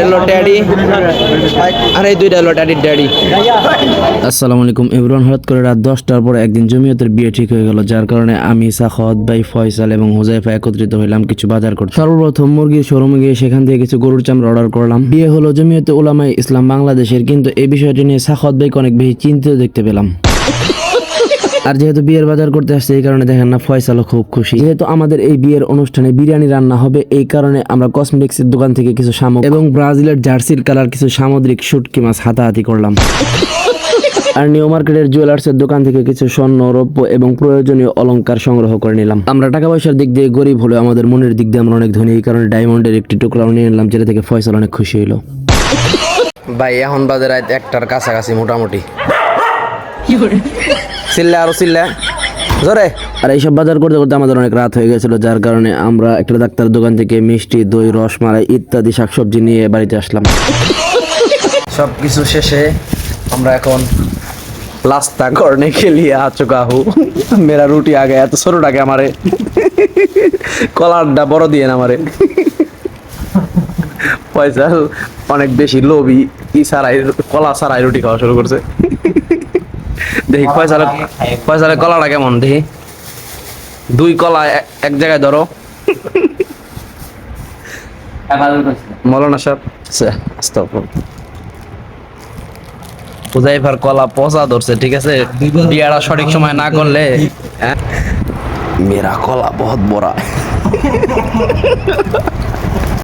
হলো ড্যাডি আর এই দুইটা হলো ড্যাডির ড্যাডি। আসসালামু আলাইকুম এভরিওয়ান। হঠাৎ করে রাত 10টার পরে একদিন জমিয়তের বিয়ে ঠিক হয়ে গেল, যার কারণে আমি, সাখাওয়াত ভাই, ফয়সাল এবং হুজাইফা একত্রিত হইলাম কিছু বাজার করতে। সর্বপ্রথম মুরগির শোরুমে গিয়ে সেখান থেকে কিছু গরুর চামড়া অর্ডার করলাম। বিয়ে হলো জমিয়তে উলামায়ে ইসলাম বাংলাদেশের, কিন্তু এই বিষয়টি নিয়ে সাখাওয়াত ভাইকে অনেক বেশি চিন্তিত দেখতে পেলাম। আর যেহেতু বিয়ের বাজার করতে আসছে, এই কারণে দেখেন না ফয়সালও খুব খুশি। যেহেতু আমাদের এই বিয়ের অনুষ্ঠানে বিরিয়ানি রান্না হবে, এই কারণে আমরা কসমেটিক্সের দোকান থেকে কিছু সামগ্রী এবং ব্রাজিলের জার্সির কালার কিছু সামুদ্রিক শুটকি মাছ হাতাহাতি করলাম। আর নিউ মার্কেটের জুয়েলার্সের দোকান থেকে কিছু স্বর্ণ, রৌপ্য এবং প্রয়োজনীয় অলংকার সংগ্রহ করে নিলাম। আমরা টাকা পয়সার দিক দিয়ে গরিব হলেও আমাদের মনের দিক দিয়ে আমরা অনেক ধনী, এই কারণে ডায়মন্ডের একটি টুকরাও নিয়ে নিলাম, যেটা থেকে ফয়সাল অনেক খুশি হইলো। ভাই এখন বাজে রাত 1টার কাছাকাছি মোটামুটি। চিল্লা আরো চিল্লা জোরে। আর এইসব বাজার করতে করতে আমাদের অনেক রাত হয়ে গেছিল, যার কারণে আমরা একটা ডাক্তারের দোকান থেকে মিষ্টি, দই, রসমালাই ইত্যাদি শাকসবজি নিয়ে বাড়িতে আসলাম। সব কিছু শেষে আমরা এখন লাস্তা করনে के लिए आ चुका हूँ। मेरा रोटी आ गया। तो ছোটটাকে আমারে কলারটা বড় দিয়ে না আমারে। পয়সা অনেক বেশি লোভী, সারাই কলা সারাই রুটি খাওয়া শুরু করছে। দেখি পয়সালে কলাটা কেমন দেখি। 2 কলা এক জায়গায় ধরো। মৌলানা সাহেব হুজাইফার কলা পচা ধরছে, ঠিক আছে? বিয়াটা সঠিক সময় না করলে মেরা কলা বহুত বড়া।